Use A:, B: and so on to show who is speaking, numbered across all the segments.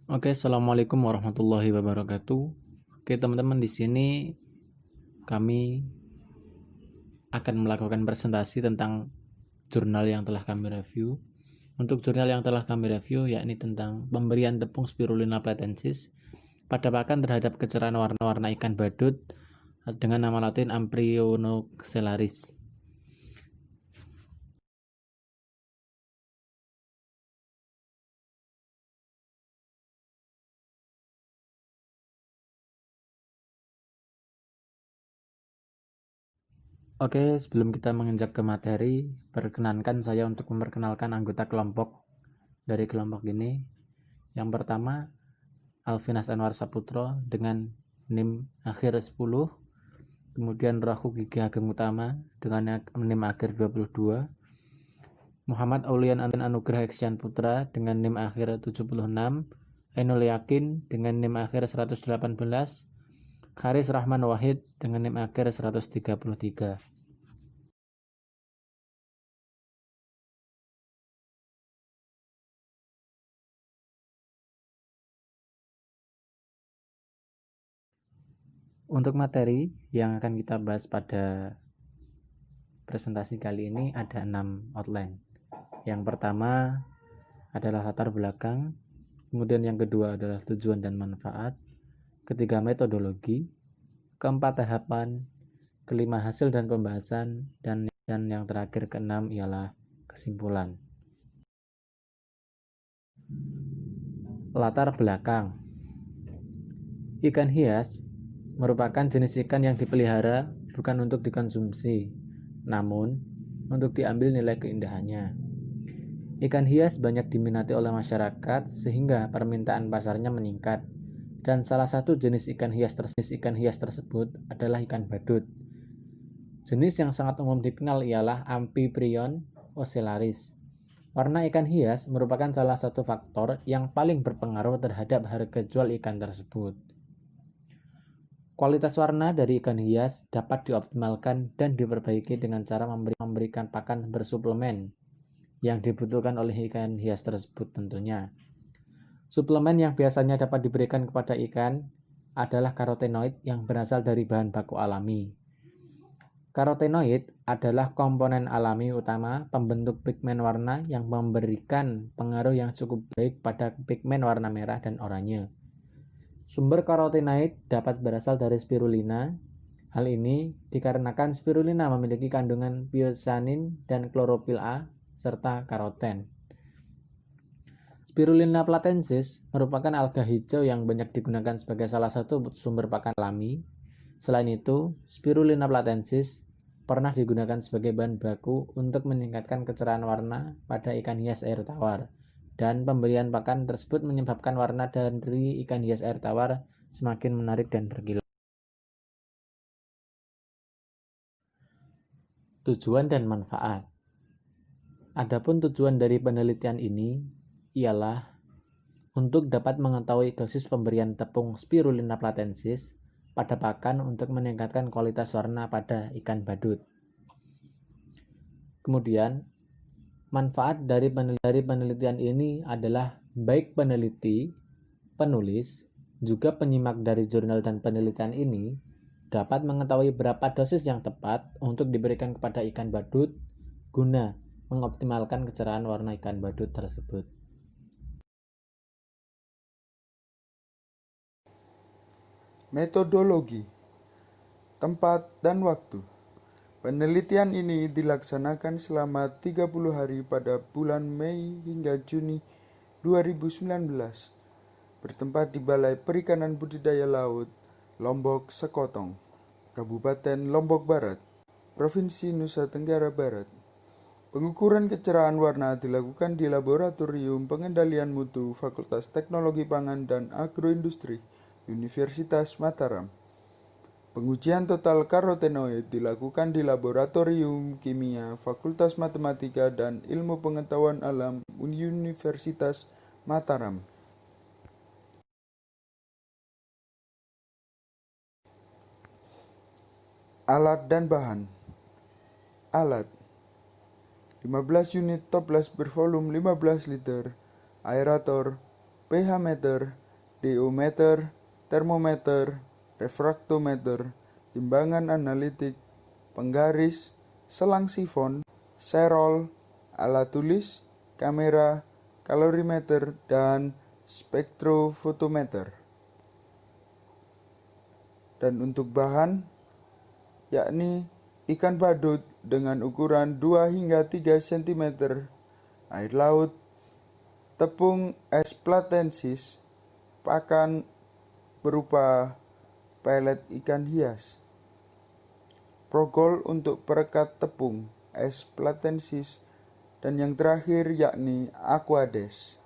A: Oke, assalamualaikum warahmatullahi wabarakatuh. Oke, teman-teman, di sini kami akan melakukan presentasi tentang jurnal yang telah kami review. Untuk jurnal yang telah kami review yakni tentang pemberian tepung Spirulina platensis pada pakan terhadap kecerahan warna-warna ikan badut dengan nama latin Ambryonoxellaris. Oke, sebelum kita menginjak ke materi, perkenankan saya untuk memperkenalkan anggota kelompok dari kelompok ini. Yang pertama, Alvinas Anwar Saputro dengan NIM akhir 10, kemudian Rahu Gigi Ageng Utama dengan NIM akhir 22, Muhammad Aulian Anugrah Eksian Putra dengan NIM akhir 76, Ainul Yakin dengan NIM akhir 118, Haris Rahman Wahid dengan NIM akhir 133. Untuk materi yang akan kita bahas pada presentasi kali ini ada 6 outline. Yang pertama adalah latar belakang, kemudian yang kedua adalah tujuan dan manfaat, ketiga metodologi, keempat tahapan, kelima hasil dan pembahasan, dan yang terakhir keenam ialah kesimpulan. Latar belakang. Ikan hias merupakan jenis ikan yang dipelihara bukan untuk dikonsumsi, namun untuk diambil nilai keindahannya. Ikan hias banyak diminati oleh masyarakat sehingga permintaan pasarnya meningkat. Dan salah satu jenis ikan hias tersebut adalah ikan badut. Jenis yang sangat umum dikenal ialah Amphiprion ocellaris. Warna ikan hias merupakan salah satu faktor yang paling berpengaruh terhadap harga jual ikan tersebut. Kualitas warna dari ikan hias dapat dioptimalkan dan diperbaiki dengan cara memberikan pakan bersuplemen yang dibutuhkan oleh ikan hias tersebut tentunya. Suplemen yang biasanya dapat diberikan kepada ikan adalah karotenoid yang berasal dari bahan baku alami. Karotenoid adalah komponen alami utama pembentuk pigmen warna yang memberikan pengaruh yang cukup baik pada pigmen warna merah dan oranye. Sumber karotenoid dapat berasal dari spirulina. Hal ini dikarenakan spirulina memiliki kandungan piyosanin dan klorofil A serta karoten. Spirulina platensis merupakan alga hijau yang banyak digunakan sebagai salah satu sumber pakan alami. Selain itu, Spirulina platensis pernah digunakan sebagai bahan baku untuk meningkatkan kecerahan warna pada ikan hias air tawar. Dan pemberian pakan tersebut menyebabkan warna dari ikan hias air tawar semakin menarik dan berkilau. Tujuan dan manfaat. Adapun tujuan dari penelitian ini ialah untuk dapat mengetahui dosis pemberian tepung Spirulina platensis pada pakan untuk meningkatkan kualitas warna pada ikan badut. Kemudian, manfaat dari penelitian ini adalah baik peneliti, penulis, juga penyimak dari jurnal dan penelitian ini dapat mengetahui berapa dosis yang tepat untuk diberikan kepada ikan badut guna mengoptimalkan kecerahan warna ikan badut tersebut.
B: Metodologi, tempat, dan waktu. Penelitian ini dilaksanakan selama 30 hari pada bulan Mei hingga Juni 2019, bertempat di Balai Perikanan Budidaya Laut, Lombok Sekotong, Kabupaten Lombok Barat, Provinsi Nusa Tenggara Barat. Pengukuran kecerahan warna dilakukan di Laboratorium Pengendalian Mutu Fakultas Teknologi Pangan dan Agroindustri, Universitas Mataram. Pengujian total karotenoid dilakukan di Laboratorium Kimia Fakultas Matematika dan Ilmu Pengetahuan Alam Universitas Mataram. Alat dan bahan. Alat: 15 unit toples bervolume 15 liter, aerator, pH meter, DO meter, termometer, refraktometer, timbangan analitik, penggaris, selang sifon, serol, alat tulis, kamera, kalorimeter, dan spektrofotometer. Dan untuk bahan, yakni ikan badut dengan ukuran 2 hingga 3 cm, air laut, tepung es platensis, pakan berupa pelet ikan hias, progol untuk perekat tepung es platensis, dan yang terakhir yakni aquades.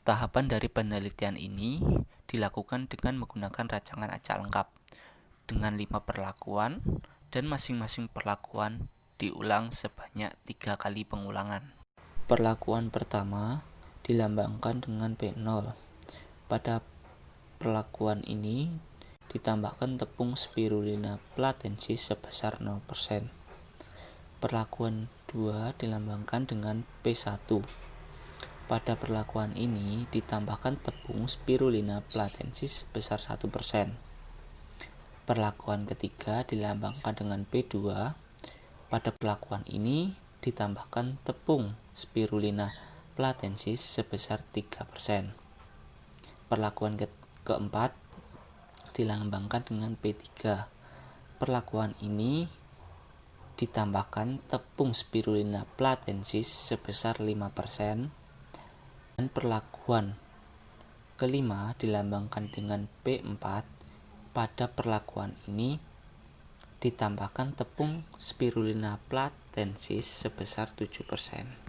C: Tahapan dari penelitian ini dilakukan dengan menggunakan rancangan acak lengkap dengan 5 perlakuan dan masing-masing perlakuan diulang sebanyak 3 kali pengulangan. Perlakuan pertama dilambangkan dengan P0. Pada perlakuan ini ditambahkan tepung spirulina platensis sebesar 0%. Perlakuan 2 dilambangkan dengan P1. Pada perlakuan ini ditambahkan tepung spirulina platensis sebesar 1%. Perlakuan ketiga dilambangkan dengan P2. Pada perlakuan ini ditambahkan tepung spirulina platensis sebesar 3%. Perlakuan keempat dilambangkan dengan P3. Perlakuan ini ditambahkan tepung spirulina platensis sebesar 5%. Dan perlakuan kelima dilambangkan dengan P4. Pada perlakuan ini ditambahkan tepung spirulina platensis sebesar 7%.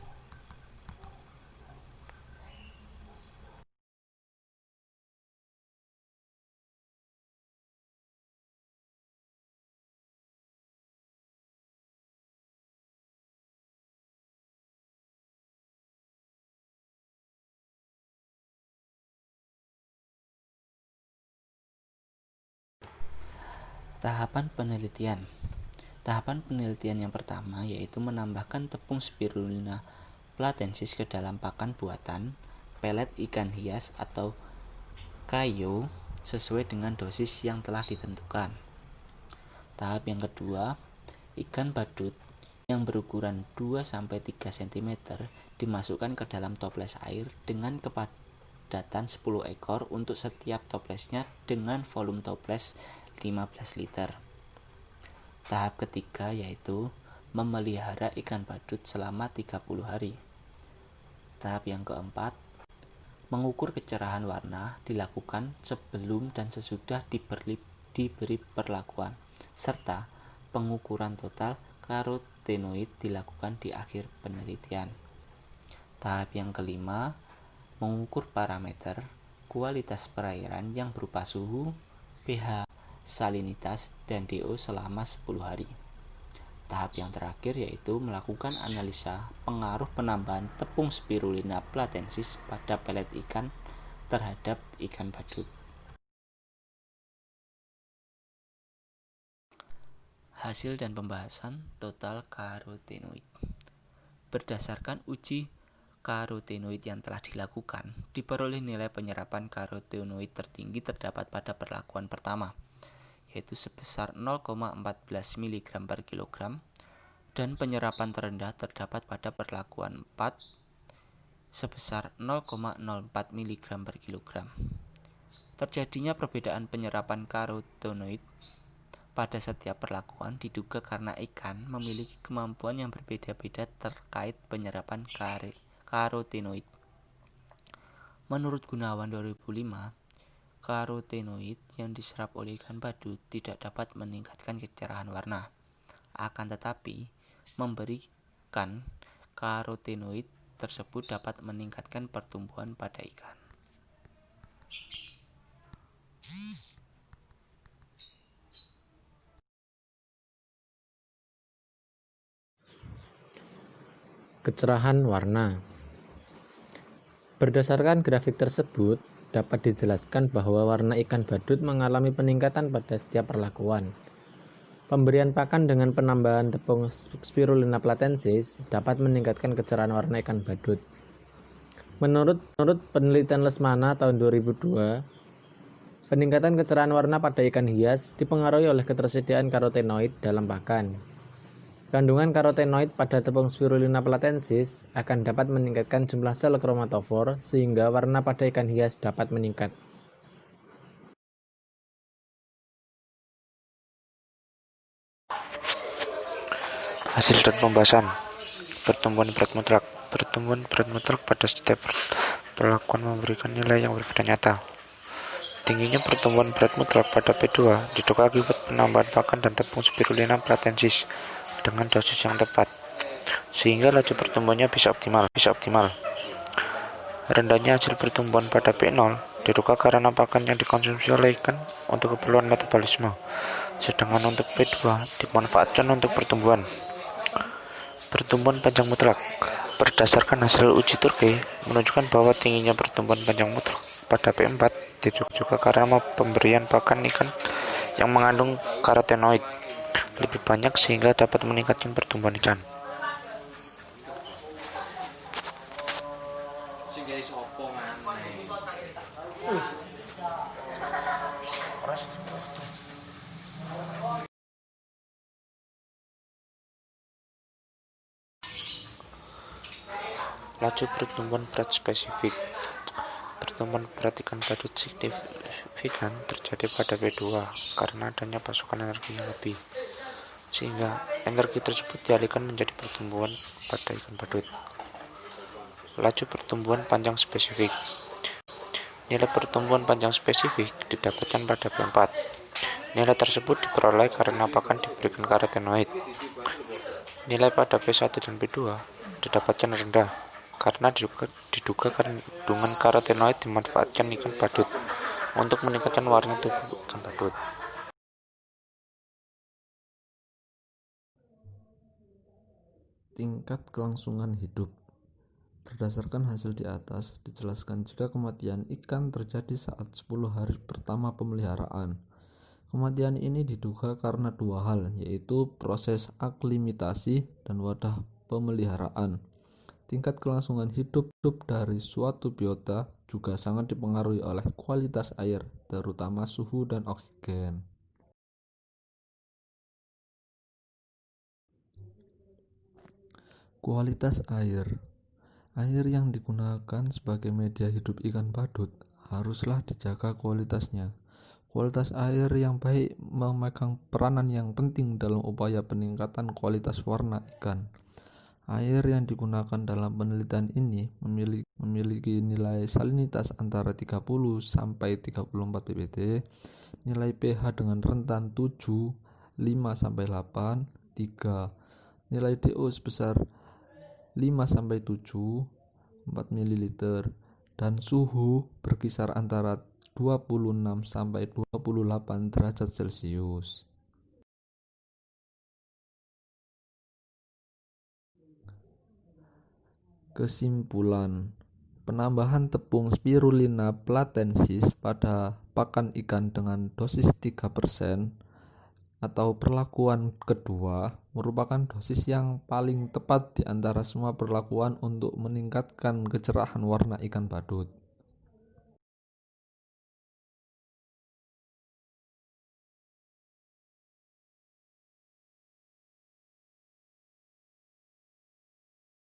C: Tahapan penelitian. Tahapan penelitian yang pertama yaitu menambahkan tepung spirulina platensis ke dalam pakan buatan, pelet ikan hias atau kayo sesuai dengan dosis yang telah ditentukan. Tahap yang kedua, ikan badut yang berukuran 2-3 cm dimasukkan ke dalam toples air dengan kepadatan 10 ekor untuk setiap toplesnya dengan volume toples 15 liter. Tahap ketiga yaitu memelihara ikan badut selama 30 hari. Tahap yang keempat, mengukur kecerahan warna dilakukan sebelum dan sesudah diberi perlakuan, serta pengukuran total karotenoid dilakukan di akhir penelitian. Tahap yang kelima, mengukur parameter kualitas perairan yang berupa suhu, pH, salinitas, dan DO selama 10 hari. Tahap yang terakhir yaitu melakukan analisa pengaruh penambahan tepung spirulina platensis pada pelet ikan terhadap ikan badut. Hasil dan pembahasan total karotenoid. Berdasarkan uji karotenoid yang telah dilakukan, diperoleh nilai penyerapan karotenoid tertinggi terdapat pada perlakuan pertama, yaitu sebesar 0,14 mg per kilogram, dan penyerapan terendah terdapat pada perlakuan 4 sebesar 0,04 mg per kilogram. Terjadinya perbedaan penyerapan karotenoid pada setiap perlakuan diduga karena ikan memiliki kemampuan yang berbeda-beda terkait penyerapan karotenoid. Menurut Gunawan 2005, karotenoid yang diserap oleh ikan badut tidak dapat meningkatkan kecerahan warna, akan tetapi memberikan karotenoid tersebut dapat meningkatkan pertumbuhan pada ikan.
A: Kecerahan warna. Berdasarkan grafik tersebut, dapat dijelaskan bahwa warna ikan badut mengalami peningkatan pada setiap perlakuan. Pemberian pakan dengan penambahan tepung Spirulina platensis dapat meningkatkan kecerahan warna ikan badut. Menurut penelitian Lesmana tahun 2002, peningkatan kecerahan warna pada ikan hias dipengaruhi oleh ketersediaan karotenoid dalam pakan. Kandungan karotenoid pada tepung Spirulina platensis akan dapat meningkatkan jumlah sel kromatofor sehingga warna pada ikan hias dapat meningkat.
D: Hasil dan pembahasan. Pertumbuhan berat mutlak. Pertumbuhan berat mutlak pada setiap perlakuan memberikan nilai yang berbeda nyata. Tingginya pertumbuhan berat mutlak pada P2 diduga akibat penambahan pakan dan tepung Spirulina platensis dengan dosis yang tepat, sehingga laju pertumbuhannya bisa optimal. Rendahnya hasil pertumbuhan pada P0 diduga karena pakan yang dikonsumsi oleh ikan untuk keperluan metabolisme, sedangkan untuk P2 dimanfaatkan untuk pertumbuhan. Pertumbuhan panjang mutlak. Berdasarkan hasil uji Turki menunjukkan bahwa tingginya pertumbuhan panjang mutlak pada P4 juga karena pemberian pakan ikan yang mengandung karotenoid lebih banyak sehingga dapat meningkatkan pertumbuhan ikan. Laju pertumbuhan berat spesifik. Pertumbuhan berat ikan badut signifikan terjadi pada P2 karena adanya pasokan energi yang lebih, sehingga energi tersebut dialihkan menjadi pertumbuhan pada ikan badut. Laju pertumbuhan panjang spesifik. Nilai pertumbuhan panjang spesifik didapatkan pada P4. Nilai tersebut diperoleh karena pakan diberikan karotenoid. Nilai pada P1 dan P2 didapatkan rendah karena diduga kandungan karotenoid dimanfaatkan ikan badut untuk meningkatkan warna tubuh ikan badut.
E: Tingkat kelangsungan hidup. Berdasarkan hasil di atas, dijelaskan jika kematian ikan terjadi saat 10 hari pertama pemeliharaan. Kematian ini diduga karena dua hal, yaitu proses aklimatasi dan wadah pemeliharaan. Tingkat kelangsungan hidup dari suatu biota juga sangat dipengaruhi oleh kualitas air, terutama suhu dan oksigen. Kualitas air. Air yang digunakan sebagai media hidup ikan badut haruslah dijaga kualitasnya. Kualitas air yang baik memegang peranan yang penting dalam upaya peningkatan kualitas warna ikan. Air yang digunakan dalam penelitian ini memiliki nilai salinitas antara 30 sampai 34 ppd, nilai pH dengan rentan 7, 5 sampai 8, 3, nilai DO sebesar 5 sampai 7, 4 ml, dan suhu berkisar antara 26 sampai 28 derajat Celcius. Kesimpulan, penambahan tepung Spirulina platensis pada pakan ikan dengan dosis 3% atau perlakuan kedua merupakan dosis yang paling tepat di antara semua perlakuan untuk meningkatkan kecerahan warna ikan badut.